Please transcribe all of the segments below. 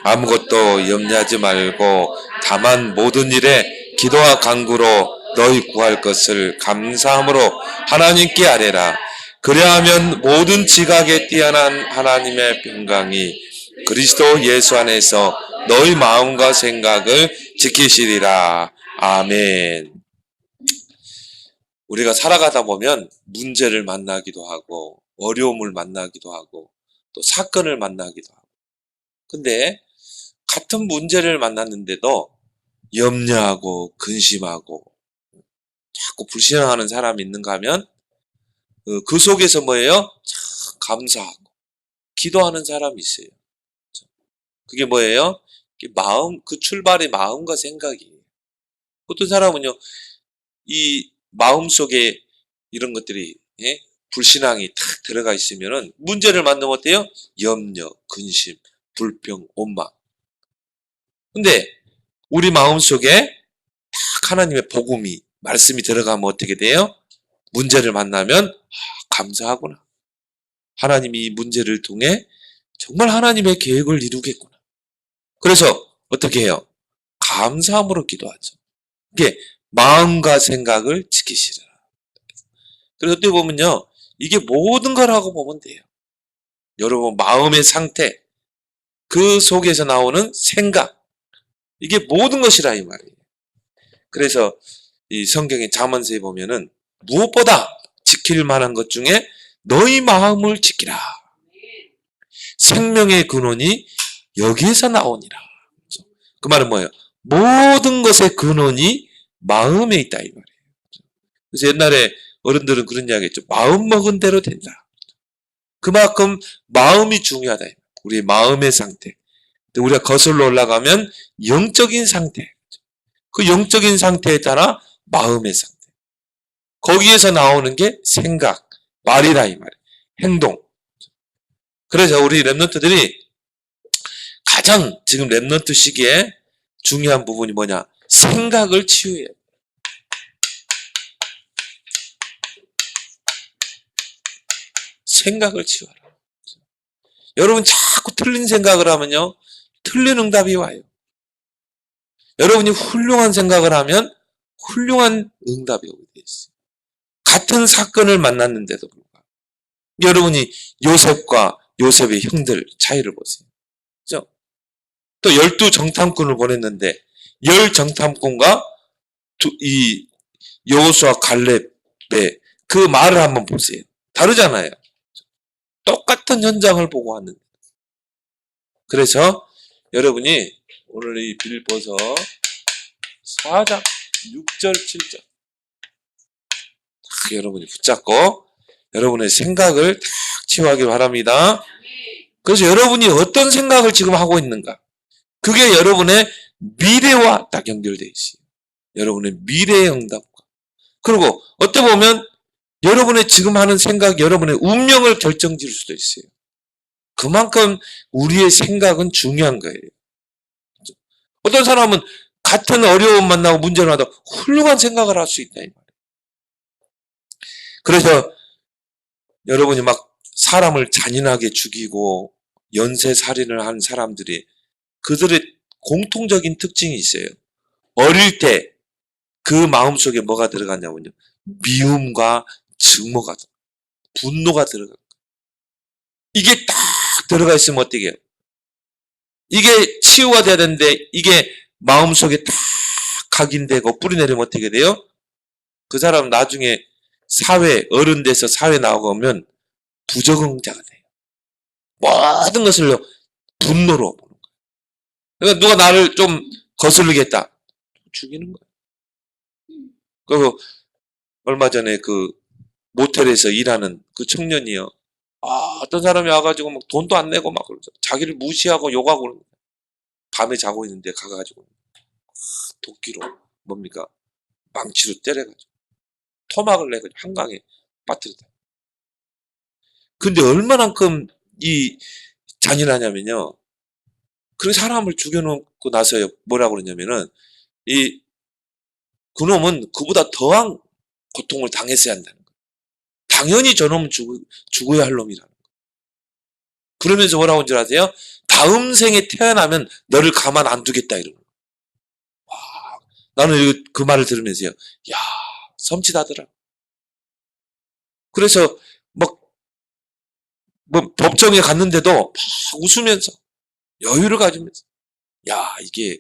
아무것도 염려하지 말고 다만 모든 일에 기도와 간구로 너희 구할 것을 감사함으로 하나님께 아뢰라. 그리하면 모든 지각에 뛰어난 하나님의 평강이 그리스도 예수 안에서 너희 마음과 생각을 지키시리라. 아멘. 우리가 살아가다 보면 문제를 만나기도 하고 어려움을 만나기도 하고 또 사건을 만나기도 하고, 근데 같은 문제를 만났는데도 염려하고 근심하고 자꾸 불신앙하는 사람이 있는가 하면 그 속에서 뭐예요? 참 감사하고 기도하는 사람이 있어요. 그게 뭐예요? 마음, 그 출발의 마음과 생각이에요. 어떤 사람은요, 이 마음 속에 이런 것들이, 예? 불신앙이 탁 들어가 있으면은 문제를 만나면 어때요? 염려, 근심, 불평, 원망. 근데 우리 마음 속에 딱 하나님의 복음이, 말씀이 들어가면 어떻게 돼요? 문제를 만나면 감사하구나. 하나님이 이 문제를 통해 정말 하나님의 계획을 이루겠구나. 그래서 어떻게 해요? 감사함으로 기도하죠. 이게 마음과 생각을 지키시라. 그래서 어떻게 보면요, 이게 모든 거라고 보면 돼요. 여러분 마음의 상태, 그 속에서 나오는 생각, 이게 모든 것이라 이 말이에요. 그래서 이 성경의 잠언서에 보면은 무엇보다 지킬 만한 것 중에 너희 마음을 지키라. 생명의 근원이 여기에서 나오니라. 그 말은 뭐예요? 모든 것의 근원이 마음에 있다 이 말이에요. 그래서 옛날에 어른들은 그런 이야기 했죠. 마음 먹은 대로 된다. 그만큼 마음이 중요하다. 우리의 마음의 상태. 우리가 거슬러 올라가면 영적인 상태. 그 영적인 상태에 따라 마음의 상태. 거기에서 나오는 게 생각, 말이다 이 말이에요. 행동. 그래서 우리 랩런트들이 가장 지금 랩런트 시기에 중요한 부분이 뭐냐? 생각을 치유해요. 생각을 치유하라. 여러분 자꾸 틀린 생각을 하면요, 틀린 응답이 와요. 여러분이 훌륭한 생각을 하면 훌륭한 응답이 오게 돼 있어요. 같은 사건을 만났는데도 불구하고 여러분이 요셉과 요셉의 형들 차이를 보세요. 그죠? 또 12정탐꾼을 보냈는데 10정탐꾼과 이 여호수아 갈렙의 그 말을 한번 보세요. 다르잖아요. 똑같은 현장을 보고 왔는데. 그래서 여러분이 오늘 이 빌보서 4장 6절 7절 딱 여러분이 붙잡고 여러분의 생각을 딱 치유하길 바랍니다. 그래서 여러분이 어떤 생각을 지금 하고 있는가, 그게 여러분의 미래와 딱 연결되어 있어요. 여러분의 미래의 응답과. 그리고 어떻게 보면 여러분의 지금 하는 생각이 여러분의 운명을 결정지을 수도 있어요. 그만큼 우리의 생각은 중요한 거예요. 어떤 사람은 같은 어려움 만나고 문제를 만나도 훌륭한 생각을 할 수 있다 이 말이에요. 그래서 여러분이 막 사람을 잔인하게 죽이고 연쇄살인을 한 사람들이, 그들의 공통적인 특징이 있어요. 어릴 때 그 마음속에 뭐가 들어갔냐면요, 미움과 증오가, 분노가 들어간 거예요. 이게 딱 들어가 있으면 어떻게 해요? 이게 치유가 돼야 되는데 이게 마음속에 딱 각인되고 뿌리내리면 어떻게 돼요? 그 사람 나중에 사회, 어른 돼서 사회 나오면 부적응자가 돼요. 모든 것을 분노로 보는 거예요. 그러니까 누가 나를 좀 거슬리게 했다, 죽이는 거예요. 그리고 얼마 전에 그 모텔에서 일하는 그 청년이요, 어떤 사람이 와가지고 막 돈도 안 내고 막 그러죠. 자기를 무시하고 욕하고 그러는 거예요. 밤에 자고 있는데 가가지고 도끼로 뭡니까? 망치로 때려가지고 토막을 내가지고 한강에 빠뜨렸다. 근데 얼마만큼 이 잔인하냐면요, 그 사람을 죽여놓고 나서 뭐라고 그러냐면은 그놈은 그보다 더한 고통을 당했어야 한다는 거예요. 당연히 저놈은 죽어야 할 놈이라는 거예요. 그러면서 뭐라고 하는 줄 아세요? 다음 생에 태어나면 너를 가만 안 두겠다 이러는 거예요. 와, 나는 그 말을 들으면서요. 야, 섬찟하더라. 그래서 막 뭐 법정에 갔는데도 막 웃으면서 여유를 가지면서 야, 이게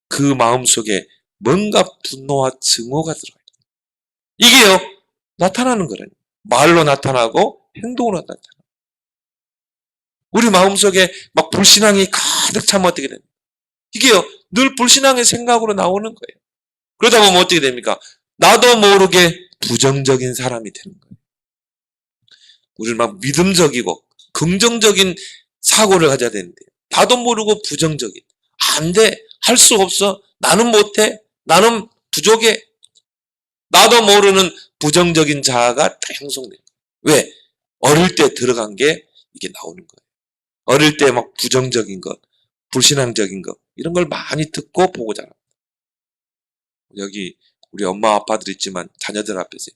그 마음속에 뭔가 분노와 증오가 들어요. 이게요, 나타나는 거라요. 말로 나타나고 행동으로 나타나요. 우리 마음속에 막 불신앙이 가득 차면 어떻게 됩니까? 이게요, 늘 불신앙의 생각으로 나오는 거예요. 그러다 보면 어떻게 됩니까? 나도 모르게 부정적인 사람이 되는 거예요. 우리는 막 믿음적이고 긍정적인 사고를 가져야 되는데 나도 모르고 부정적인, 안 돼, 할 수 없어, 나는 못해, 나는 부족해, 나도 모르는 부정적인 자아가 다 형성돼요. 왜? 어릴 때 들어간 게 이게 나오는 거예요. 어릴 때 막 부정적인 것, 불신앙적인 것 이런 걸 많이 듣고 보고 자랍니다. 여기 우리 엄마 아빠들 있지만 자녀들 앞에서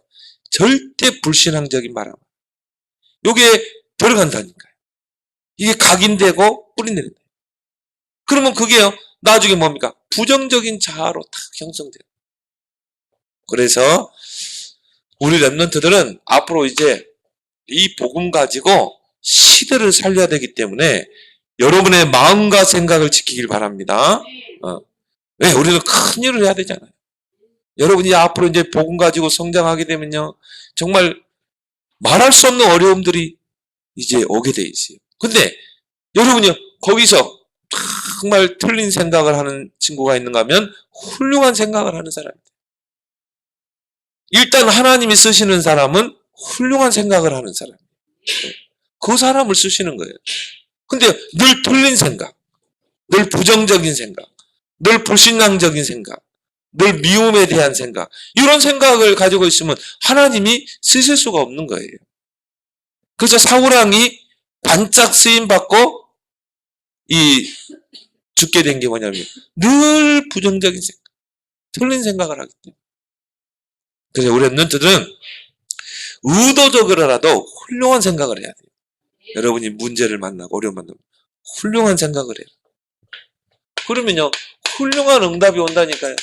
절대 불신앙적인 말 하면 요게 들어간다니까요. 이게 각인되고 뿌리내린다. 그러면 그게요, 나중에 뭡니까? 부정적인 자아로 딱 형성돼요. 그래서 우리 랩런트들은 앞으로 이제 이 복음 가지고 시대를 살려야 되기 때문에 여러분의 마음과 생각을 지키길 바랍니다. 왜? 우리는 큰 일을 해야 되잖아요. 여러분이 앞으로 이제 복음 가지고 성장하게 되면요, 정말 말할 수 없는 어려움들이 이제 오게 돼 있어요. 근데 여러분이요, 거기서 정말 틀린 생각을 하는 친구가 있는가 하면 훌륭한 생각을 하는 사람입니다. 일단 하나님이 쓰시는 사람은 훌륭한 생각을 하는 사람이에요. 그 사람을 쓰시는 거예요. 근데 늘 틀린 생각, 늘 부정적인 생각, 늘 불신앙적인 생각, 늘 미움에 대한 생각, 이런 생각을 가지고 있으면 하나님이 쓰실 수가 없는 거예요. 그래서 사울왕이 반짝 쓰임 받고 죽게 된 게 뭐냐면 늘 부정적인 생각, 틀린 생각을 하기 때문에. 그래서 우리 랩런트들은 의도적으로라도 훌륭한 생각을 해야 돼요. 여러분이 문제를 만나고 어려움 만나면 훌륭한 생각을 해요. 그러면요, 훌륭한 응답이 온다니까요.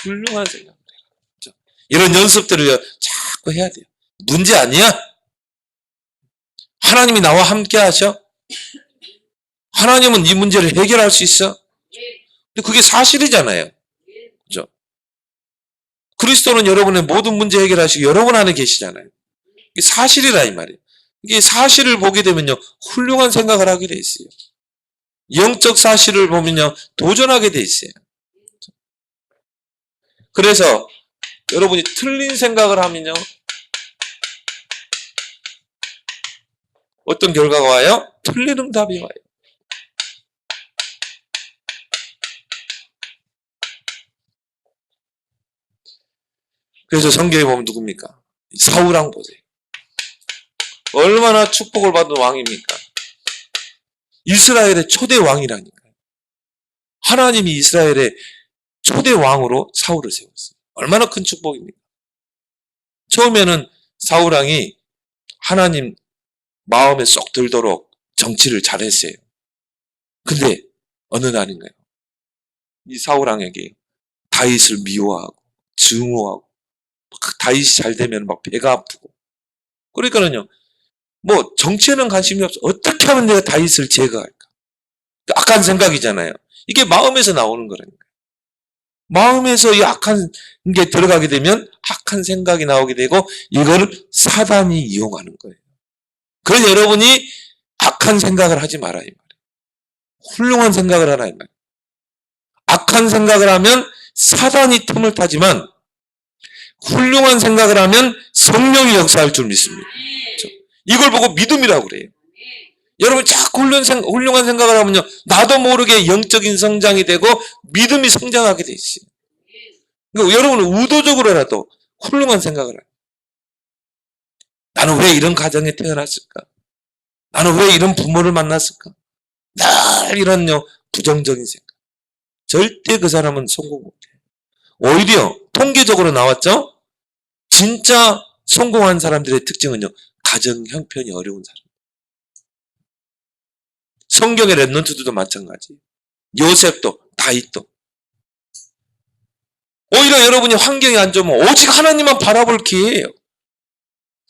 훌륭한 생각을 해요. 이런 연습들을 자꾸 해야 돼요. 문제 아니야? 하나님이 나와 함께 하셔? 하나님은 이 문제를 해결할 수 있어? 근데 그게 사실이잖아요. 그죠? 그리스도는 여러분의 모든 문제 해결하시고 여러분 안에 계시잖아요. 이게 사실이라 이 말이에요. 이게 사실을 보게 되면요, 훌륭한 생각을 하게 돼 있어요. 영적 사실을 보면요, 도전하게 돼 있어요. 그래서 여러분이 틀린 생각을 하면요, 어떤 결과가 와요? 틀린 응답이 와요. 그래서 성경에 보면 누굽니까? 사울왕 보세요. 얼마나 축복을 받은 왕입니까? 이스라엘의 초대 왕이라니까요. 하나님이 이스라엘의 초대 왕으로 사울을 세웠어요. 얼마나 큰 축복입니까? 처음에는 사울왕이 하나님 마음에 쏙 들도록 정치를 잘했어요. 근데 어느 날인가요? 이 사울왕에게 다윗을 미워하고 증오하고, 다윗이 잘 되면 막 배가 아프고, 그러니까는요, 뭐 정치에는 관심이 없어. 어떻게 하면 내가 다윗을 제거할까? 악한 생각이잖아요. 이게 마음에서 나오는 거라니까요. 마음에서 이 악한 게 들어가게 되면 악한 생각이 나오게 되고 이걸 사단이 이용하는 거예요. 그래서 여러분이 악한 생각을 하지 마라 이 말이에요. 훌륭한 생각을 하라 이 말이에요. 악한 생각을 하면 사단이 틈을 타지만 훌륭한 생각을 하면 성령이 역사할 줄 믿습니다. 그렇죠? 이걸 보고 믿음이라고 그래요. 여러분 자꾸 훌륭한 생각을 하면요, 나도 모르게 영적인 성장이 되고 믿음이 성장하게 돼 있어요. 그러니까 여러분은 의도적으로라도 훌륭한 생각을 해요. 나는 왜 이런 가정에 태어났을까? 나는 왜 이런 부모를 만났을까? 늘 이런요, 부정적인 생각. 절대 그 사람은 성공 못해요. 오히려 통계적으로 나왔죠? 진짜 성공한 사람들의 특징은요, 가정 형편이 어려운 사람. 성경의 랩런트들도 마찬가지. 요셉도, 다윗도. 오히려 여러분이 환경이 안 좋으면 오직 하나님만 바라볼 기회예요.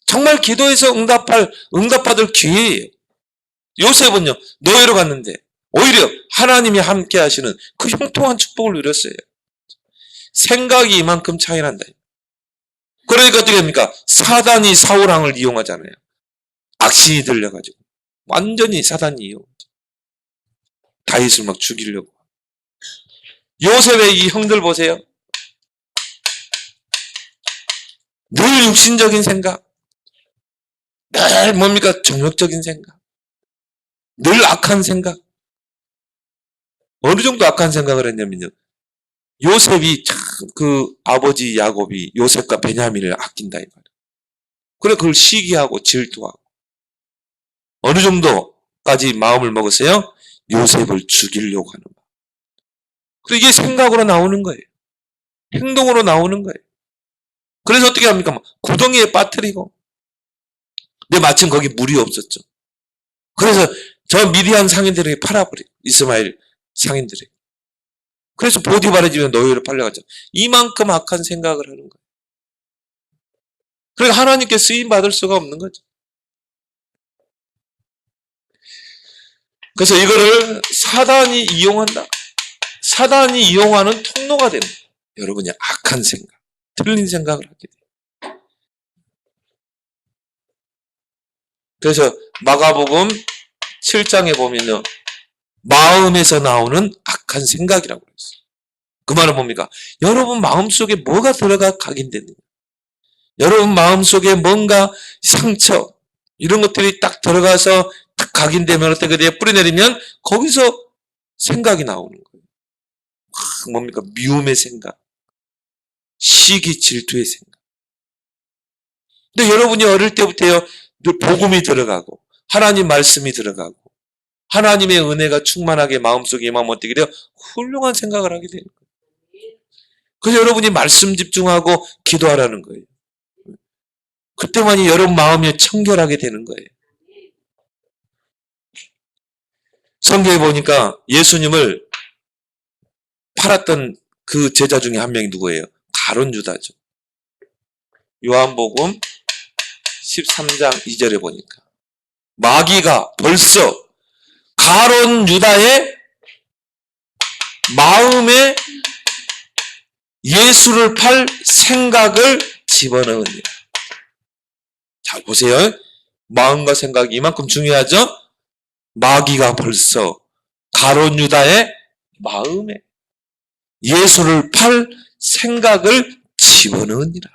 정말 기도해서 응답받을 기회예요. 요셉은요, 노예로 갔는데 오히려 하나님이 함께 하시는 그 형통한 축복을 누렸어요. 생각이 이만큼 차이 난다. 그러니까 어떻게 합니까? 사단이 사울왕을 이용하잖아요. 악신이 들려가지고. 완전히 사단이 이용하죠. 다윗을 막 죽이려고. 요셉의 이 형들 보세요. 늘 육신적인 생각. 늘 뭡니까? 정욕적인 생각. 늘 악한 생각. 어느 정도 악한 생각을 했냐면요. 요셉이 참 그 아버지 야곱이 요셉과 베냐민을 아낀다 이 말이에요. 그래 그걸 시기하고 질투하고 어느 정도까지 마음을 먹었어요? 요셉을 죽이려고 하는 마음. 그리고 이게 생각으로 나오는 거예요. 행동으로 나오는 거예요. 그래서 어떻게 합니까? 구덩이에 빠뜨리고. 근데 마침 거기 물이 없었죠. 그래서 저 미디안 상인들에게 팔아버리고 이스마엘 상인들에게. 그래서 보디발의 집에 노예로 팔려갔죠. 이만큼 악한 생각을 하는 거예요. 그러니까 하나님께 쓰임받을 수가 없는 거죠. 그래서 이거를 사단이 이용한다. 사단이 이용하는 통로가 됩니다. 여러분이 악한 생각, 틀린 생각을 하게 돼요. 그래서 마가복음 7장에 보면요. 마음에서 나오는 악한 생각이라고 했어요. 그 말은 뭡니까? 여러분 마음속에 뭐가 들어가 각인되느냐. 여러분 마음속에 뭔가 상처 이런 것들이 딱 들어가서 딱 각인되면 어떻게 돼요? 뿌리내리면 거기서 생각이 나오는 거예요. 뭡니까? 미움의 생각, 시기 질투의 생각. 근데 여러분이 어릴 때부터요 늘 복음이 들어가고 하나님 말씀이 들어가고 하나님의 은혜가 충만하게 마음속에 임하면 어떻게 돼요? 훌륭한 생각을 하게 되는 거예요. 그래서 여러분이 말씀 집중하고 기도하라는 거예요. 그때만이 여러분 마음이 청결하게 되는 거예요. 성경에 보니까 예수님을 팔았던 그 제자 중에 한 명이 누구예요? 가룟 유다죠. 요한복음 13장 2절에 보니까 마귀가 벌써 가룟 유다의 마음에 예수를 팔 생각을 집어넣으니라. 자, 보세요. 마음과 생각이 이만큼 중요하죠? 마귀가 벌써 가룟 유다의 마음에 예수를 팔 생각을 집어넣으니라.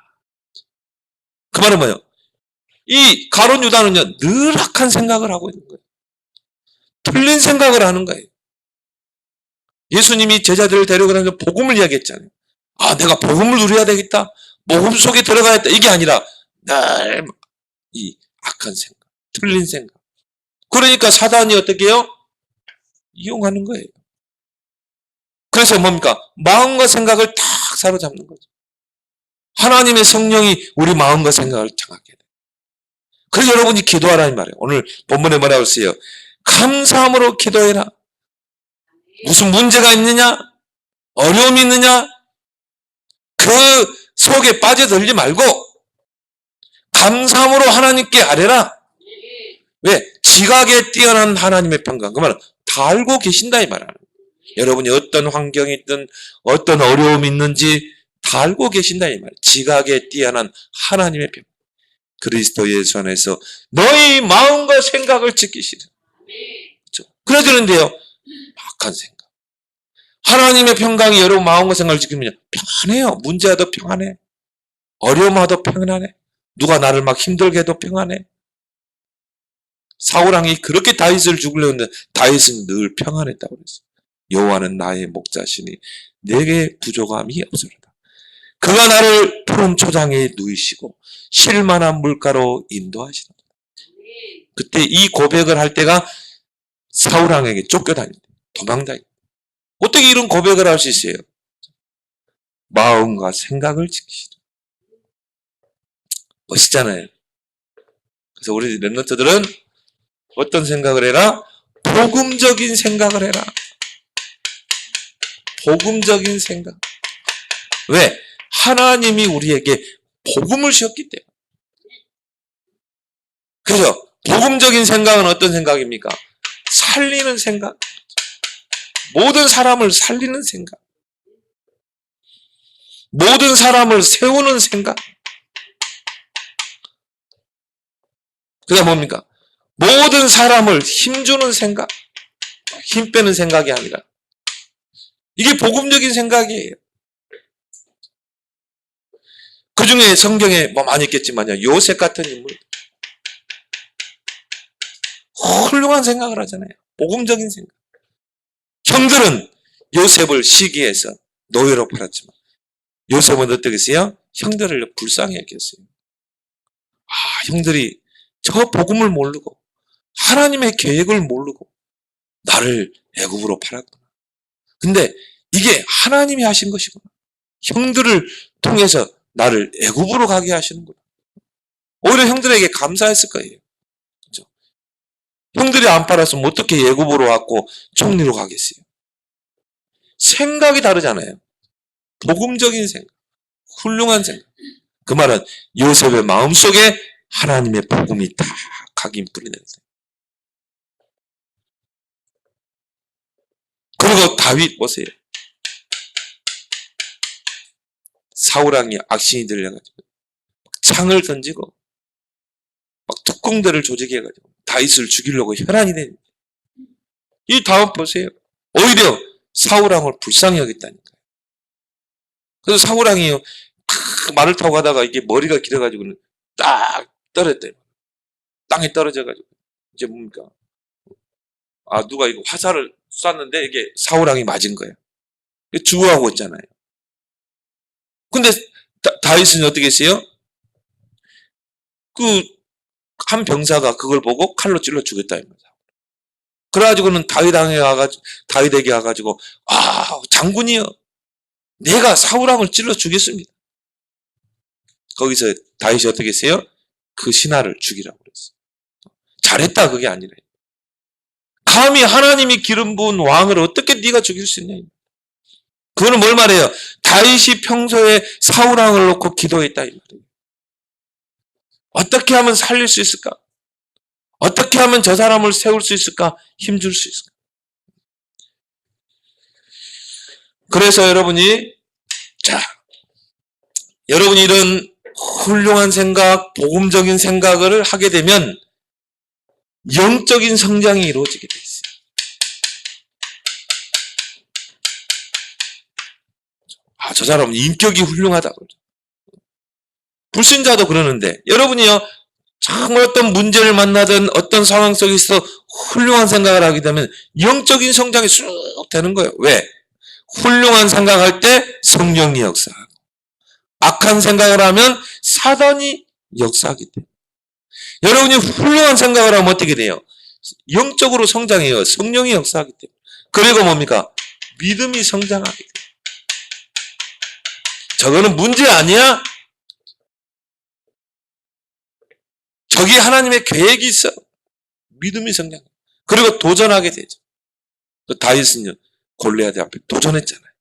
그 말은 뭐예요? 이 가룟 유다는요, 늘 악한 생각을 하고 있는 거예요. 틀린 생각을 하는 거예요. 예수님이 제자들을 데려가면서 복음을 이야기했잖아요. 아, 내가 복음을 누려야 되겠다. 복음 속에 들어가야겠다. 이게 아니라 늘 이 악한 생각, 틀린 생각. 그러니까 사단이 어떻게 해요? 이용하는 거예요. 그래서 뭡니까? 마음과 생각을 탁 사로잡는 거죠. 하나님의 성령이 우리 마음과 생각을 장악해야 돼요. 그래서 여러분이 기도하라는 말이에요. 오늘 본문에 뭐라고 했어요? 감사함으로 기도해라. 무슨 문제가 있느냐? 어려움이 있느냐? 그 속에 빠져들지 말고 감사함으로 하나님께 아뢰라. 왜? 지각에 뛰어난 하나님의 평강. 그 말은 다 알고 계신다 이 말이에요. 여러분이 어떤 환경이 있든 어떤 어려움이 있는지 다 알고 계신다 이 말이에요. 지각에 뛰어난 하나님의 평강. 그리스도 예수 안에서 너희 마음과 생각을 지키시라. 그렇죠? 그래야 되는데요. 악한 생각. 하나님의 평강이 여러분 마음과 생각을 지키면 평안해요. 문제와도 평안해. 어려움와도 평안해. 누가 나를 막 힘들게 해도 평안해. 사울왕이 그렇게 다윗을 죽이려고 했는데 다윗은 늘 평안했다고 그랬어요. 여호와는 나의 목자시니 내게 부족함이 없으리다. 그가 나를 푸른 초장에 누이시고 쉴만한 물가로 인도하시다. 그때 이 고백을 할 때가 사울왕에게 쫓겨다닌다. 도망다닌다. 어떻게 이런 고백을 할 수 있어요? 마음과 생각을 지키시다. 멋있잖아요. 그래서 우리 랩런트들은 어떤 생각을 해라? 복음적인 생각을 해라. 복음적인 생각. 왜? 하나님이 우리에게 복음을 주셨기 때문에. 그죠? 복음적인 생각은 어떤 생각입니까? 살리는 생각. 모든 사람을 살리는 생각. 모든 사람을 세우는 생각. 그게 뭡니까? 모든 사람을 힘주는 생각. 힘 빼는 생각이 아니라. 이게 복음적인 생각이에요. 그 중에 성경에 뭐 많이 있겠지만요. 요셉 같은 인물. 훌륭한 생각을 하잖아요. 복음적인 생각. 형들은 요셉을 시기해서 노예로 팔았지만 요셉은 어떻게 했어요? 형들을 불쌍히 여겼어요. 아, 형들이 저 복음을 모르고 하나님의 계획을 모르고 나를 애굽으로 팔았구나. 근데 이게 하나님이 하신 것이구나. 형들을 통해서 나를 애굽으로 가게 하시는구나. 오히려 형들에게 감사했을 거예요. 그렇죠? 형들이 안 팔았으면 어떻게 애굽으로 왔고 총리로 가겠어요? 생각이 다르잖아요. 복음적인 생각, 훌륭한 생각. 그 말은 요셉의 마음속에 하나님의 복음이 다 각인 뿌리는 생각. 그리고 다윗 보세요. 사울왕이 악신이 들려가지고 창을 던지고 막 특공대를 조직해가지고 다윗을 죽이려고 혈안이 됩니다. 이 다음 보세요. 오히려 사울왕을 불쌍히 여겼다니까요. 그래서 사울왕이 말을 타고 가다가 이게 머리가 길어가지고는 딱 떨어졌대요. 땅에 떨어져가지고 이제 뭡니까? 아, 누가 이거 화살을 쐈는데 이게 사울왕이 맞은 거예요. 죽어가고 있잖아요. 근데 다윗은 어떻게 했어요? 그 한 병사가 그걸 보고 칼로 찔러 죽였다 이 말이야. 그래가지고는 다윗에게 가가지고 아, 장군이여, 내가 사울왕을 찔러 죽였습니다. 거기서 다윗이 어떻게 했어요? 그 신하를 죽이라고 그랬어요. 잘했다 그게 아니라. 감히 하나님이 기름 부은 왕을 어떻게 네가 죽일 수 있냐. 그거는 뭘 말해요? 다윗이 평소에 사울왕을 놓고 기도했다 이 말이에요. 어떻게 하면 살릴 수 있을까? 어떻게 하면 저 사람을 세울 수 있을까? 힘줄 수 있을까? 그래서 여러분이 이런 훌륭한 생각, 복음적인 생각을 하게 되면 영적인 성장이 이루어지게 돼 있어요. 아, 저 사람은 인격이 훌륭하다고. 불신자도 그러는데 여러분이요, 정말 어떤 문제를 만나든 어떤 상황 속에서 훌륭한 생각을 하게 되면 영적인 성장이 쑥 되는 거예요. 왜? 훌륭한 생각할 때 성령이 역사하고 악한 생각을 하면 사단이 역사하기 때문에 여러분이 훌륭한 생각을 하면 어떻게 돼요? 영적으로 성장해요. 성령이 역사하기 때문에. 그리고 뭡니까? 믿음이 성장하게 돼요. 저거는 문제 아니야? 저기 하나님의 계획이 있어. 믿음이 성장. 그리고 도전하게 되죠. 다윗은요, 골리앗 앞에 도전했잖아요.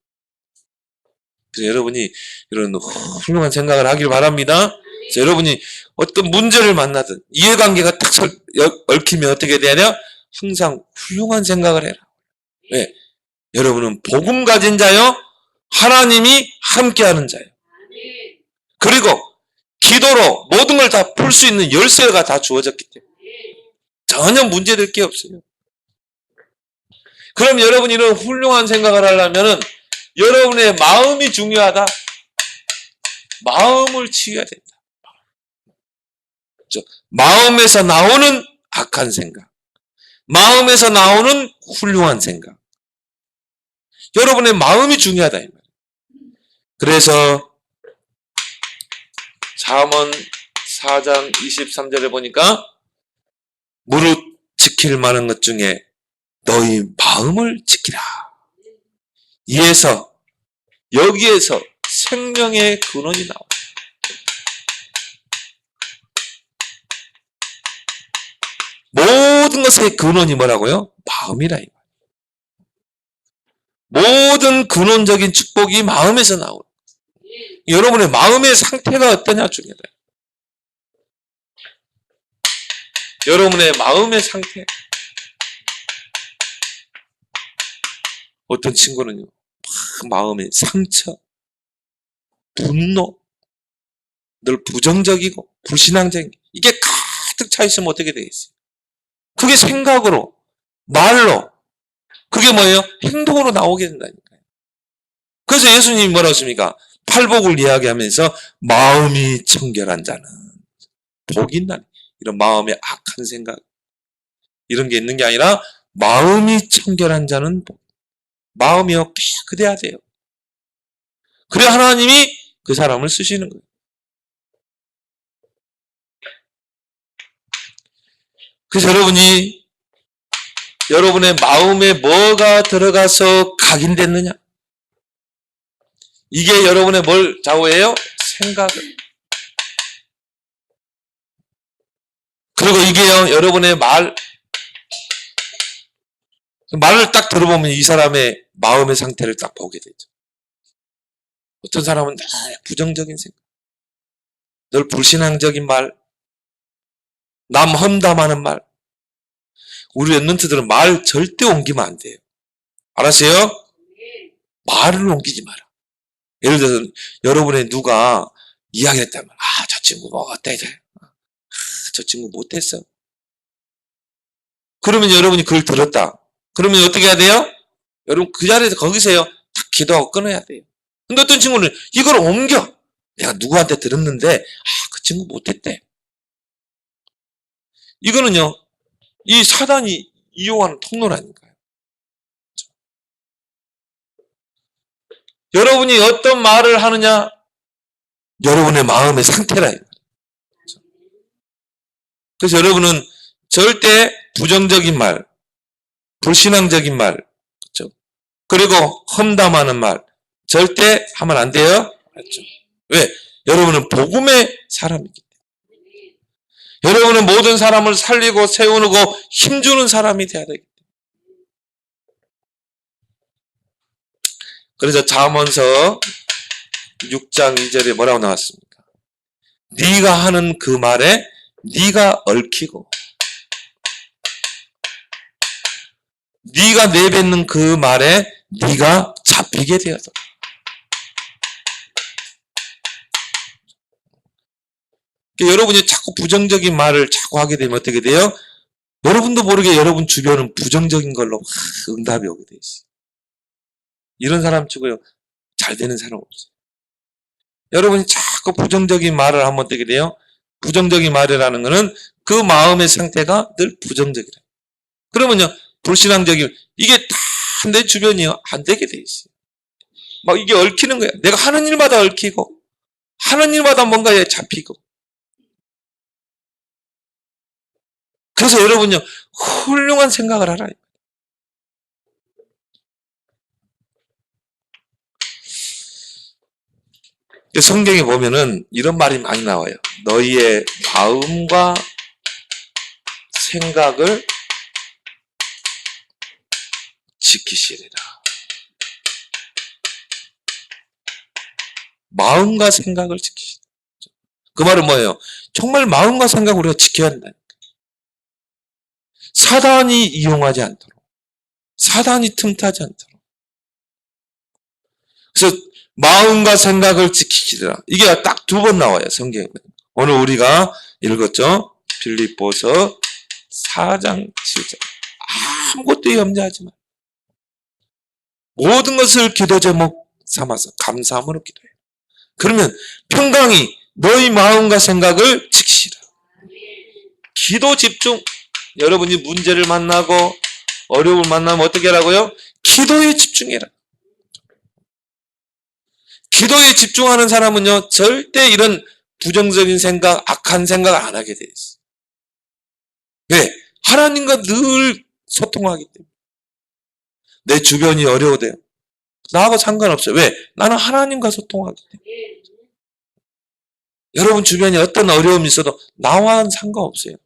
그래서 여러분이 이런 훌륭한 생각을 하길 바랍니다. 그래서 여러분이 어떤 문제를 만나든 이해관계가 딱 얽히면 어떻게 돼야 돼요? 항상 훌륭한 생각을 해라. 왜? 여러분은 복음 가진 자요, 하나님이 함께하는 자예요. 그리고 기도로 모든 걸 다 풀 수 있는 열쇠가 다 주어졌기 때문에 전혀 문제될 게 없어요. 그럼 여러분이 이런 훌륭한 생각을 하려면 여러분의 마음이 중요하다. 마음을 치유해야 된다. 마음에서 나오는 악한 생각, 마음에서 나오는 훌륭한 생각. 여러분의 마음이 중요하다 이 말이에요. 그래서 잠언 4장 23절에 보니까 무릇 지킬 만한 것 중에 너희 마음을 지키라. 여기에서 생명의 근원이 나와요. 모든 것의 근원이 뭐라고요? 마음이라 이거. 모든 근원적인 축복이 마음에서 나오는. 여러분의 마음의 상태가 어떠냐 중요해요. 여러분의 마음의 상태. 어떤 친구는요, 마음의 상처, 분노, 늘 부정적이고 불신앙적인 이게 가득 차 있으면 어떻게 되겠어요? 그게 생각으로, 말로, 그게 뭐예요? 행동으로 나오게 된다니까요. 그래서 예수님이 뭐라고 했습니까? 팔복을 이야기하면서 마음이 청결한 자는 복이 있나니. 이런 마음의 악한 생각, 이런 게 있는 게 아니라 마음이 청결한 자는 복. 마음이요 깨끗해야 돼요. 그래야 하나님이 그 사람을 쓰시는 거예요. 그래서 여러분의 마음에 뭐가 들어가서 각인됐느냐? 이게 여러분의 뭘 좌우해요? 생각을. 그리고 이게요, 여러분의 말을 딱 들어보면 이 사람의 마음의 상태를 딱 보게 되죠. 어떤 사람은 늘 부정적인 생각, 늘 불신앙적인 말, 남 험담하는 말. 우리 랩런트들은 말 절대 옮기면 안 돼요. 알았어요? 말을 옮기지 마라. 예를 들어서 여러분의 누가 이야기를 했다면, 저 친구 뭐 어때? 저 친구 못했어. 그러면 여러분이 그걸 들었다. 그러면 어떻게 해야 돼요? 여러분 그 자리에서 거기서요 딱 기도하고 끊어야 돼요. 근데 어떤 친구는 이걸 옮겨. 내가 누구한테 들었는데 그 친구 못했대. 이거는요 이 사단이 이용하는 통로라니까요. 여러분이 어떤 말을 하느냐, 여러분의 마음의 상태라. 그래서 여러분은 절대 부정적인 말, 불신앙적인 말, 그렇죠? 그리고 험담하는 말 절대 하면 안 돼요. 맞죠? 왜? 여러분은 복음의 사람이기 때문에. 여러분은 모든 사람을 살리고 세우고 힘주는 사람이 돼야 되기 때문에. 그래서 잠언서 6장 2절에 뭐라고 나왔습니까? 네가 하는 그 말에 네가 얽히고 네가 내뱉는 그 말에 네가 잡히게 되었다. 여러분이 자꾸 부정적인 말을 자꾸 하게 되면 어떻게 돼요? 여러분도 모르게 여러분 주변은 부정적인 걸로 응답이 오게 돼 있어요. 이런 사람 치고요 잘 되는 사람 없어요. 여러분이 자꾸 부정적인 말을 하면 어떻게 돼요? 부정적인 말이라는 거는 그 마음의 상태가 늘 부정적이라. 그러면요 불신앙적인 이게 다 내 주변이요 안 되게 돼 있어요. 막 이게 얽히는 거야. 내가 하는 일마다 얽히고 하는 일마다 뭔가에 잡히고. 그래서 여러분요 훌륭한 생각을 하라. 성경에 보면은 이런 말이 많이 나와요. 너희의 마음과 생각을 지키시리라. 마음과 생각을 지키시리라. 그 말은 뭐예요? 정말 마음과 생각을 우리가 지켜야 한다니까. 사단이 이용하지 않도록, 사단이 틈타지 않도록. 그래서 마음과 생각을 지키시리라. 이게 딱 2번 나와요, 성경에. 오늘 우리가 읽었죠? 빌립보서 4장 7절. 아무것도 염려하지 마. 모든 것을 기도 제목 삼아서 감사함으로 기도해요. 그러면 평강이 너희 마음과 생각을 지키시라. 기도 집중. 여러분이 문제를 만나고 어려움을 만나면 어떻게 하라고요? 기도에 집중해라. 기도에 집중하는 사람은요 절대 이런 부정적인 생각, 악한 생각을 안 하게 돼 있어요. 왜? 하나님과 늘 소통하기 때문에. 내 주변이 어려워돼요. 나하고 상관없어요. 왜? 나는 하나님과 소통하기 때문에. 여러분 주변에 어떤 어려움이 있어도 나와는 상관없어요.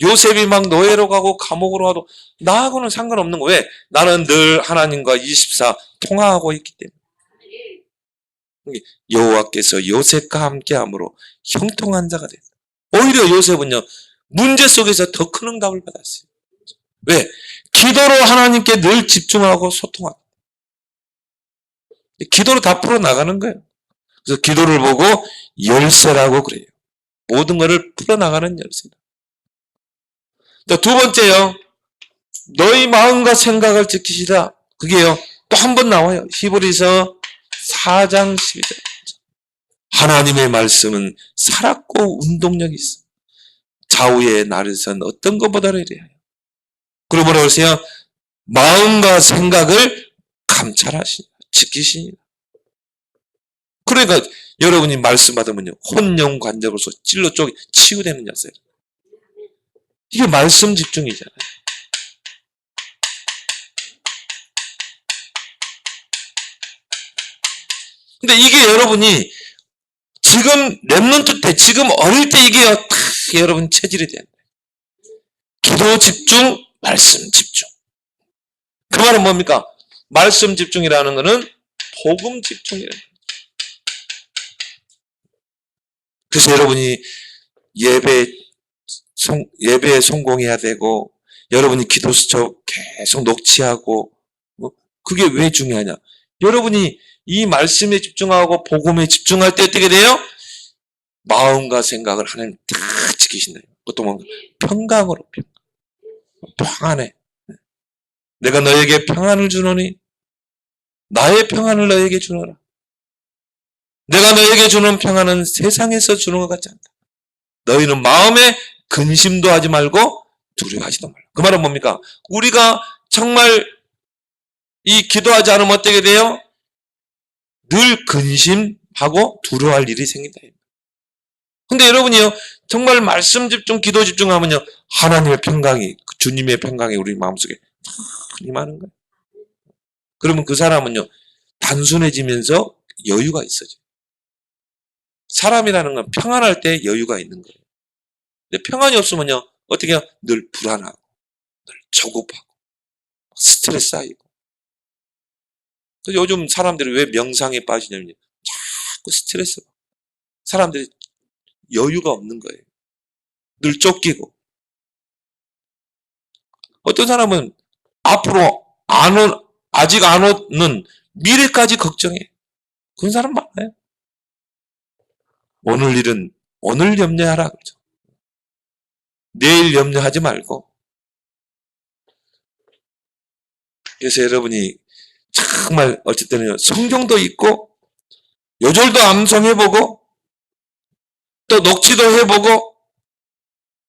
요셉이 막 노예로 가고 감옥으로 가도 나하고는 상관없는 거. 왜? 나는 늘 하나님과 24 통화하고 있기 때문에. 여호와께서 요셉과 함께함으로 형통한 자가 됐다. 오히려 요셉은요, 문제 속에서 더 큰 응답을 받았어요. 왜? 기도로 하나님께 늘 집중하고 소통하고. 기도로 다 풀어나가는 거예요. 그래서 기도를 보고 열쇠라고 그래요. 모든 것을 풀어나가는 열쇠다. 두 번째요. 너희 마음과 생각을 지키시라. 그게요. 또 한 번 나와요. 히브리서 4장 12절. 하나님의 말씀은 살았고 운동력이 있어. 좌우의 나르선 어떤 것보다도 이래요. 그리고 뭐라고 하세요? 마음과 생각을 감찰하시니, 지키시니. 그러니까 여러분이 말씀 받으면요, 혼영 관절로서 찔러 쪽이 치유되는 역사예요. 이게 말씀 집중이잖아요. 근데 이게 여러분이 지금 랩런트 때, 지금 어릴 때 이게 딱 여러분 체질이 돼야 돼요. 기도 집중, 말씀 집중. 그 말은 뭡니까? 말씀 집중이라는 것은 복음 집중이라는 거예요. 그래서 여러분이 예배에 성공해야 되고, 여러분이 기도 수첩 계속 녹취하고, 그게 왜 중요하냐? 여러분이 이 말씀에 집중하고 복음에 집중할 때 어떻게 돼요? 마음과 생각을 하나님 다 지키신다. 그것도 뭔가 평강으로, 평안해. 내가 너에게 평안을 주노니 나의 평안을 너에게 주노라. 내가 너에게 주는 평안은 세상에서 주는 것 같지 않다. 너희는 마음에 근심도 하지 말고 두려워하지도 말라. 그 말은 뭡니까? 우리가 정말 이 기도하지 않으면 어떻게 돼요? 늘 근심하고 두려워할 일이 생긴다. 근데 여러분이요, 정말 말씀 집중, 기도 집중하면요, 하나님의 평강이, 주님의 평강이 우리 마음속에 탁 임하는 거예요. 그러면 그 사람은요, 단순해지면서 여유가 있어져요. 사람이라는 건 평안할 때 여유가 있는 거예요. 근데 평안이 없으면요, 어떻게 해요? 늘 불안하고, 늘 조급하고, 스트레스 쌓이고. 요즘 사람들이 왜 명상에 빠지냐면요, 자꾸 스트레스 받고, 사람들이 여유가 없는 거예요. 늘 쫓기고. 어떤 사람은 앞으로 아직 안 오는 미래까지 걱정해. 그런 사람 많아요. 오늘 일은 오늘 염려하라 그러죠. 내일 염려하지 말고. 그래서 여러분이 정말 어쨌든 성경도 읽고 요절도 암송해보고 또 녹취도 해보고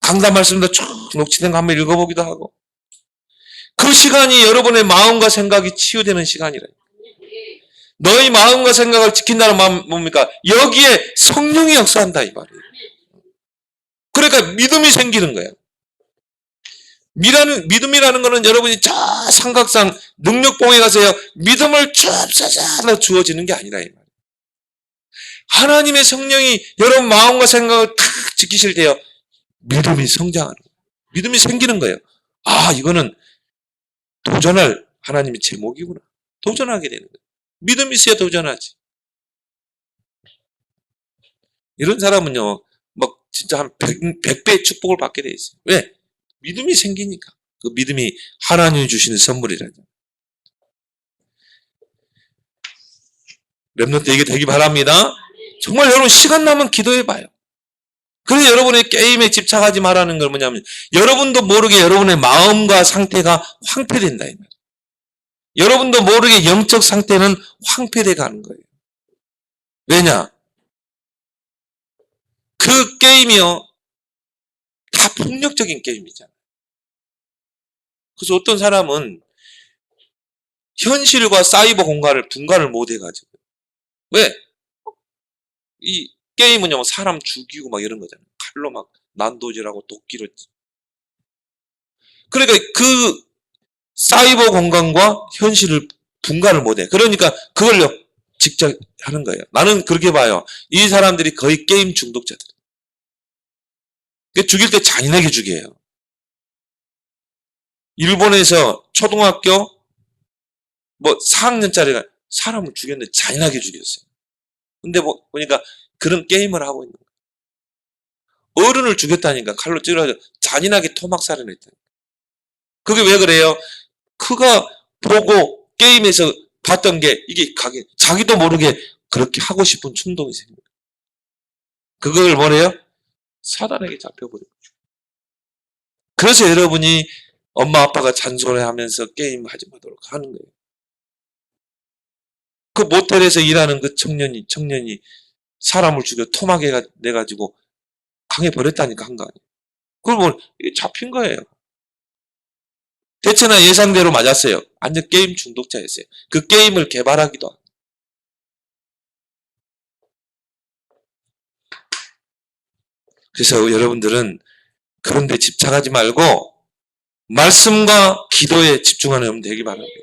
강단 말씀도 쭉 녹취된 거 한번 읽어보기도 하고 그 시간이 여러분의 마음과 생각이 치유되는 시간이래요. 너희 마음과 생각을 지킨다는 마음 뭡니까? 여기에 성령이 역사한다 이 말이에요. 그러니까 믿음이 생기는 거예요. 믿음이라는 거는 여러분이 저 삼각상 능력봉에 가서요 믿음을 줍사사 주어지는 게 아니라 이 말이에요. 하나님의 성령이 여러분 마음과 생각을 탁 지키실 때요 믿음이 성장하는 거예요. 믿음이 생기는 거예요. 아 이거는 도전할 하나님의 제목이구나. 도전하게 되는 거예요. 믿음이 있어야 도전하지. 이런 사람은요 막 진짜 한 100배의 축복을 받게 돼 있어요. 왜? 믿음이 생기니까. 그 믿음이 하나님이 주시는 선물이라죠. 렘넌트 이게 되기 바랍니다. 정말 여러분 시간 나면 기도해봐요. 그래서 여러분의 게임에 집착하지 말라는 건 뭐냐면 여러분도 모르게 여러분의 마음과 상태가 황폐된다. 여러분도 모르게 영적 상태는 황폐돼 가는 거예요. 왜냐? 그 게임이요. 다 폭력적인 게임이잖아요. 그래서 어떤 사람은 현실과 사이버 공간을 분간을 못 해가지고. 왜? 이 게임은요, 사람 죽이고 막 이런 거잖아요. 칼로 막 난도질하고 도끼로. 그러니까 그 사이버 공간과 현실을 분간을 못 해. 그러니까 그걸요, 직접 하는 거예요. 나는 그렇게 봐요. 이 사람들이 거의 게임 중독자들. 죽일 때 잔인하게 죽여요. 일본에서 초등학교 뭐 4학년짜리가 사람을 죽였는데 잔인하게 죽였어요. 근데 보니까 그런 게임을 하고 있는 거예요. 어른을 죽였다니까. 칼로 찔러서 잔인하게 토막살을 했다니까. 그게 왜 그래요? 그가 보고 게임에서 봤던 게 이게 자기도 모르게 그렇게 하고 싶은 충동이 생겨요. 그걸 뭐래요? 사단에게 잡혀버려요. 그래서 여러분이 엄마 아빠가 잔소리하면서 게임 하지 말도록 하는 거예요. 그 모텔에서 일하는 그 청년이 사람을 죽여 토막에 내가지고 강에 버렸다니까 한 거 아니에요. 그걸 잡힌 거예요. 대체나 예상대로 맞았어요. 완전 게임 중독자였어요. 그 게임을 개발하기도 하고. 그래서 여러분들은 그런 데 집착하지 말고 말씀과 기도에 집중하는 여러분 되기 바랍니다.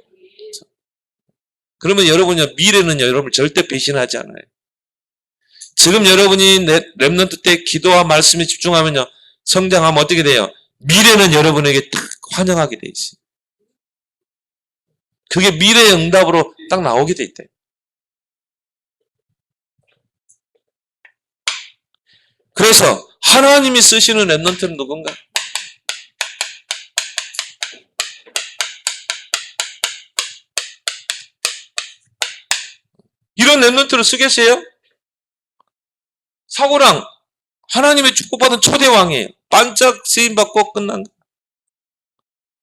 그러면 여러분이 미래는 여러분을 절대 배신하지 않아요. 지금 여러분이 렘넌트 때 기도와 말씀에 집중하면요. 성장하면 어떻게 돼요? 미래는 여러분에게 딱 환영하게 돼 있어요. 그게 미래의 응답으로 딱 나오게 돼 있대요. 그래서 하나님이 쓰시는 렘넌트는 누군가? 이런 렘넌트를 쓰겠어요? 사고랑 하나님의 축복받은 초대왕이에요. 반짝 쓰임받고 끝난 거.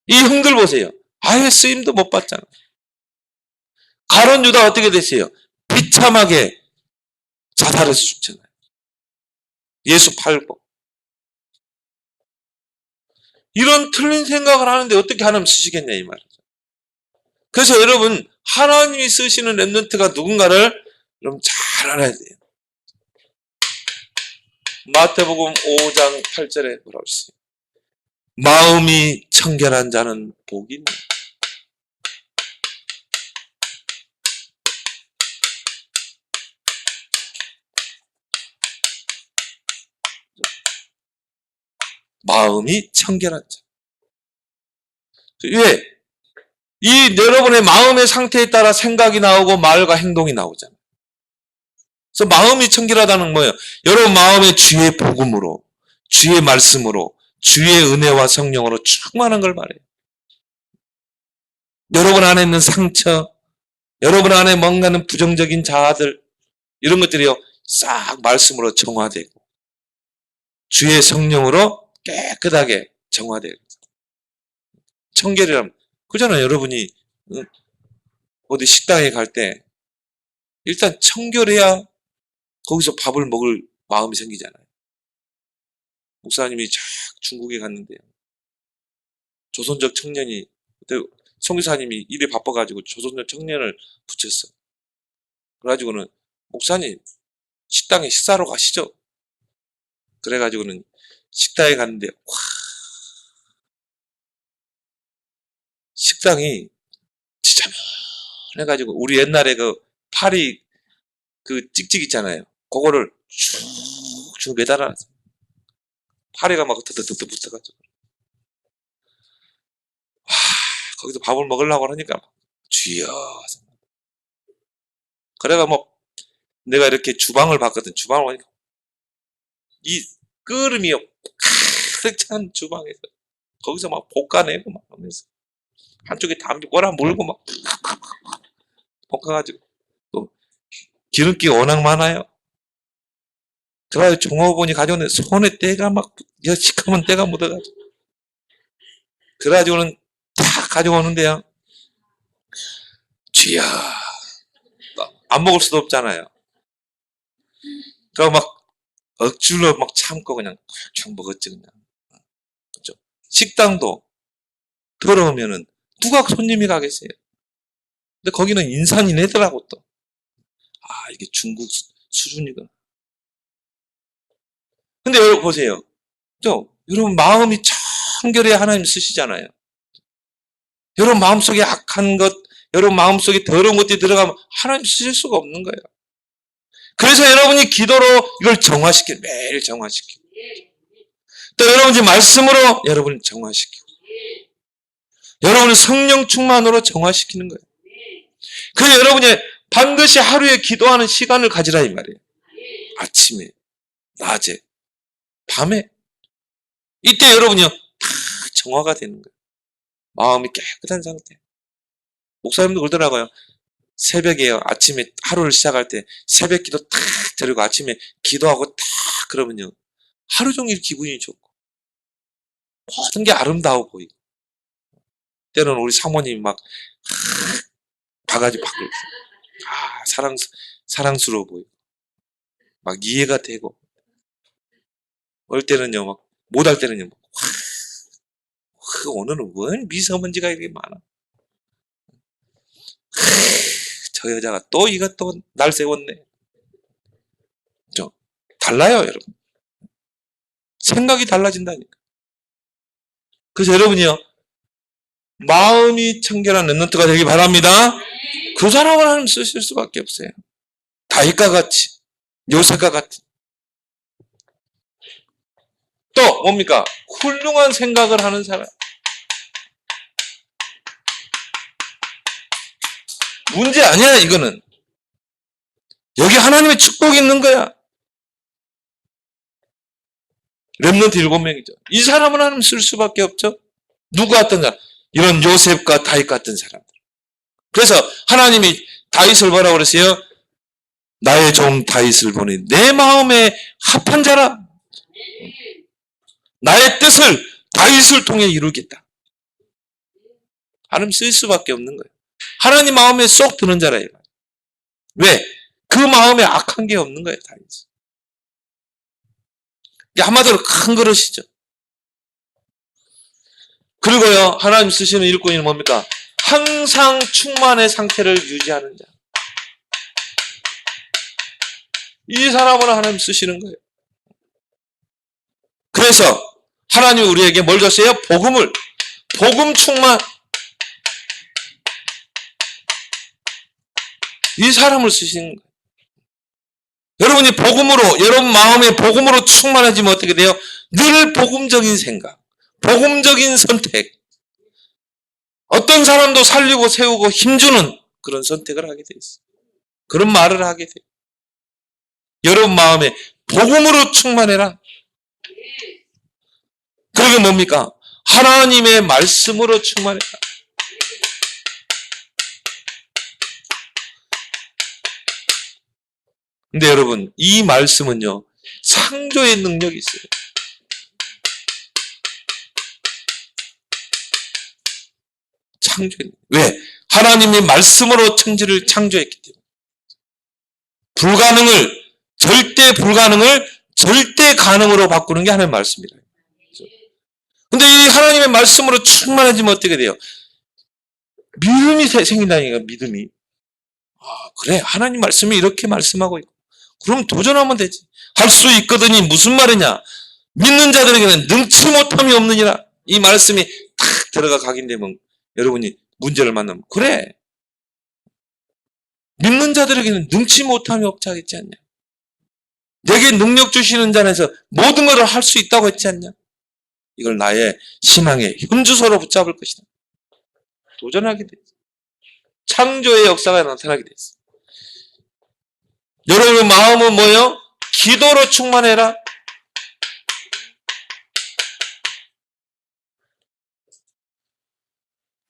이 형들 보세요. 아예 쓰임도 못 받잖아. 가룟 유다 어떻게 됐어요? 비참하게 자살해서 죽잖아요. 예수 팔고. 이런 틀린 생각을 하는데 어떻게 하나님 쓰시겠냐 이 말이죠. 그래서 여러분 하나님이 쓰시는 렘넌트가 누군가를 여러분 잘 알아야 돼요. 마태복음 5장 8절에 뭐라고 했어요? 마음이 청결한 자는 복이 있네. 마음이 청결한 자. 왜? 이 여러분의 마음의 상태에 따라 생각이 나오고 말과 행동이 나오잖아요. 그래서 마음이 청결하다는 뭐예요? 여러분 마음의 주의 복음으로, 주의 말씀으로, 주의 은혜와 성령으로 충만한 걸 말해요. 여러분 안에 있는 상처, 여러분 안에 뭔가는 부정적인 자아들, 이런 것들이요, 싹 말씀으로 정화되고, 주의 성령으로 깨끗하게 정화되고. 청결이라면, 그잖아요. 여러분이 어디 식당에 갈 때, 일단 청결해야 거기서 밥을 먹을 마음이 생기잖아요. 목사님이 중국에 갔는데요. 조선족 청년이, 그때 성교사님이 일에 바빠가지고 조선족 청년을 붙였어. 그래가지고는, 목사님, 식당에 식사로 가시죠. 그래가지고는 식당에 갔는데, 와, 식당이 진짜 해가지고, 우리 옛날에 그 파리 그 찍찍 있잖아요. 그거를 쭉 매달아놨어요. 파리가 막 드드드드 붙어가지고. 와, 거기서 밥을 먹으려고 하니까, 주여. 그래가 뭐, 내가 이렇게 주방을 봤거든. 주방을 보니까, 이 끓음이요. 가득 찬 주방에서. 거기서 막 볶아내고 막 하면서. 한쪽에 담배 꼬라 물고 막, 볶아가지고. 또, 기름기가 워낙 많아요. 그래가지고 종업원이 가져오는데 손에 때가 막, 시커먼 때가 묻어가지고. 그래가지고는 탁 가져오는데요. 주여. 안 먹을 수도 없잖아요. 그래서 막 억지로 막 참고 그냥 쫙 먹었지 그냥. 그렇죠? 식당도 더러우면은 누가 손님이 가겠어요? 근데 거기는 인산이네더라고 또. 아 이게 중국 수준이구나. 근데 여러분 보세요. 여러분 마음이 청결해야 하나님 쓰시잖아요. 여러분 마음속에 악한 것, 여러분 마음속에 더러운 것들이 들어가면 하나님 쓰실 수가 없는 거예요. 그래서 여러분이 기도로 이걸 정화시켜요. 매일 정화시켜요. 또 여러분이 말씀으로 여러분을 정화시켜요. 여러분을 성령 충만으로 정화시키는 거예요. 그래서 여러분이 반드시 하루에 기도하는 시간을 가지라 이 말이에요. 아침에, 낮에, 밤에. 이때 여러분이요 다 정화가 되는 거예요. 마음이 깨끗한 상태. 목사님도 그러더라고요. 새벽에요. 아침에 하루를 시작할 때 새벽 기도 탁 드리고 아침에 기도하고 탁 그러면요. 하루 종일 기분이 좋고 모든 게 아름다워 보이고 때로는 우리 사모님이 막 바가지 바꾸고 사랑스러워 보이고 막 이해가 되고 어릴 때는요 막 못할 때는요 오늘은 왜 미세먼지가 이렇게 많아 저 여자가 또 이것도 날 세웠네. 달라요 여러분. 생각이 달라진다니까. 그래서 여러분이요 마음이 청결한 랩넌트가 되기 바랍니다. 그 사람을 하나님 쓰실 수밖에 없어요. 다윗과 같이 요셉과 같은. 또 뭡니까? 훌륭한 생각을 하는 사람. 문제 아니야 이거는. 여기 하나님의 축복이 있는 거야. 랩넌트 7명이죠. 이 사람은 하나님 쓸 수밖에 없죠. 누구 같은 사람? 이런 요셉과 다윗 같은 사람들. 그래서 하나님이 다윗을 뭐라고 그랬어요? 나의 종 다윗을 보니 내 마음에 합한 자라. 나의 뜻을 다윗을 통해 이루겠다. 하나님 쓸 수밖에 없는 거예요. 하나님 마음에 쏙 드는 자라. 왜? 그 마음에 악한 게 없는 거예요. 다윗은. 한마디로 큰 그릇이죠. 그리고요 하나님 쓰시는 일꾼이 뭡니까? 항상 충만의 상태를 유지하는 자. 이 사람을 하나님 쓰시는 거예요. 그래서 하나님이 우리에게 뭘 줬어요? 복음을. 복음 충만. 이 사람을 쓰시는 거예요. 여러분이 복음으로, 여러분 마음에 복음으로 충만해지면 어떻게 돼요? 늘 복음적인 생각, 복음적인 선택. 어떤 사람도 살리고 세우고 힘주는 그런 선택을 하게 돼 있어요. 그런 말을 하게 돼요. 여러분 마음에 복음으로 충만해라. 그게 뭡니까? 하나님의 말씀으로 충만해라. 근데 여러분 이 말씀은요 창조의 능력이 있어요. 창조의 능력. 왜? 하나님이 말씀으로 천지를 창조했기 때문에 절대 불가능을 절대 가능으로 바꾸는 게 하나님의 말씀이에요. 근데 이 하나님의 말씀으로 충만해지면 어떻게 돼요? 믿음이 생긴다니까. 믿음이. 그래 하나님 말씀이 이렇게 말씀하고 있고 그럼 도전하면 되지. 할 수 있거든이 무슨 말이냐? 믿는 자들에게는 능치 못함이 없느니라. 이 말씀이 탁 들어가 각인되면 여러분이 문제를 만나면 그래 믿는 자들에게는 능치 못함이 없지 하겠지 않냐? 내게 능력 주시는 자에서 모든 것을 할 수 있다고 했지 않냐? 이걸 나의 신앙의 현주소로 붙잡을 것이다. 도전하게 됐어. 창조의 역사가 나타나게 됐어. 여러분의 마음은 뭐예요? 기도로 충만해라.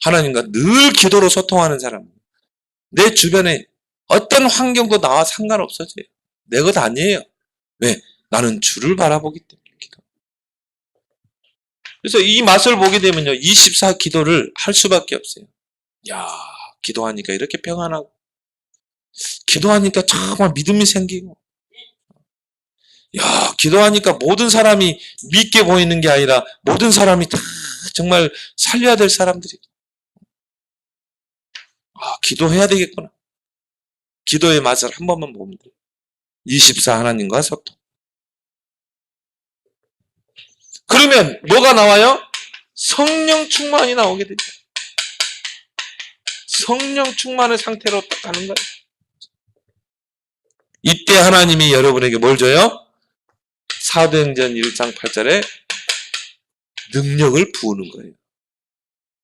하나님과 늘 기도로 소통하는 사람. 내 주변에 어떤 환경도 나와 상관없어져요. 내 것 아니에요. 왜? 나는 주를 바라보기 때문에 기도. 그래서 이 맛을 보게 되면요. 24 기도를 할 수밖에 없어요. 야, 기도하니까 이렇게 평안하고 기도하니까 정말 믿음이 생기고 야, 기도하니까 모든 사람이 믿게 보이는 게 아니라 모든 사람이 다 정말 살려야 될 사람들이 기도해야 되겠구나. 기도의 맛을 한 번만 보면 돼요. 24 하나님과 소통. 그러면 뭐가 나와요? 성령 충만이 나오게 되죠. 성령 충만의 상태로 딱 가는 거예요. 이때 하나님이 여러분에게 뭘 줘요? 사도행전 1장 8절에 능력을 부으는 거예요.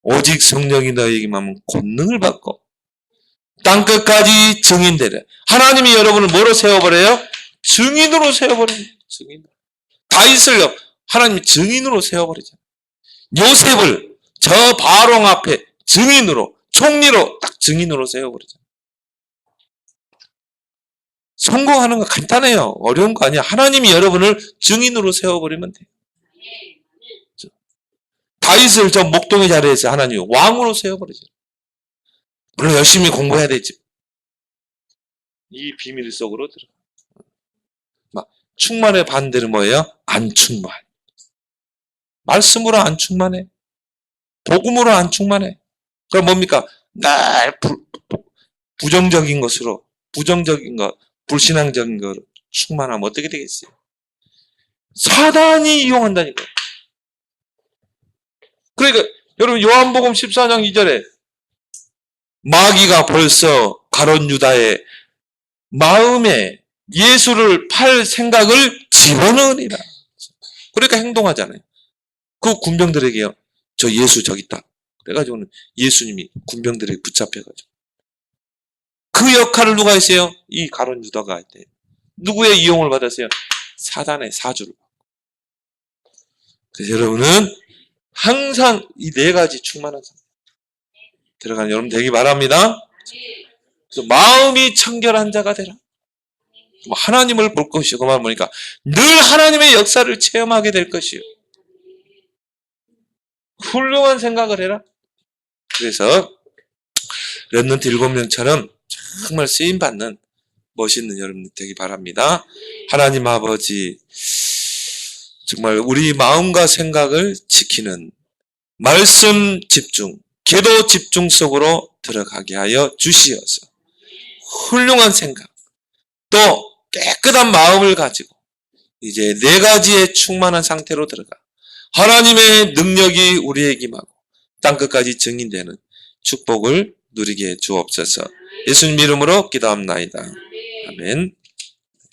오직 성령이 너희에게 임하면 권능을 받고 땅끝까지 증인되려. 하나님이 여러분을 뭐로 세워버려요? 증인으로 세워버려요. 증인. 다윗을요, 하나님이 증인으로 세워버리잖아요. 요셉을 저 바롱 앞에 증인으로, 총리로 딱 증인으로 세워버리잖아요. 성공하는 거 간단해요. 어려운 거 아니야. 하나님이 여러분을 증인으로 세워버리면 돼요. 다윗을 저 목동의 자리에서 하나님이 왕으로 세워버리죠. 물론 열심히 공부해야 되지. 이 비밀 속으로 들어가. 막 충만의 반대는 뭐예요? 안 충만. 말씀으로 안 충만해. 복음으로 안 충만해. 그럼 뭡니까? 날 부정적인 것으로, 부정적인 것, 불신앙적인 것으로 충만하면 어떻게 되겠어요? 사단이 이용한다니까. 그러니까 여러분 요한복음 14장 2절에 마귀가 벌써 가룟 유다의 마음에 예수를 팔 생각을 집어넣으니라. 그러니까 행동하잖아요. 그 군병들에게요. 저 예수 저기 있다. 그래가지고는 예수님이 군병들에게 붙잡혀가지고. 그 역할을 누가 했어요? 이 가룟 유다가 했대요. 누구의 이용을 받았어요? 사단의 사주를 받고. 그래서 여러분은 항상 이 네 가지 충만한 상태 들어가는 여러분 되기 바랍니다. 그래서 마음이 청결한 자가 되라. 하나님을 볼 것이요. 그 말 보니까 늘 하나님의 역사를 체험하게 될 것이요. 훌륭한 생각을 해라. 그래서 렘넌트 7명처럼 정말 쓰임받는 멋있는 여러분 되기 바랍니다. 하나님 아버지, 정말 우리 마음과 생각을 지키는 말씀 집중, 기도 집중 속으로 들어가게 하여 주시어서 훌륭한 생각, 또 깨끗한 마음을 가지고 이제 네 가지의 충만한 상태로 들어가 하나님의 능력이 우리에게 임하고 땅끝까지 증인되는 축복을 누리게 해 주옵소서. 예수님 이름으로 기도합나이다. 아멘.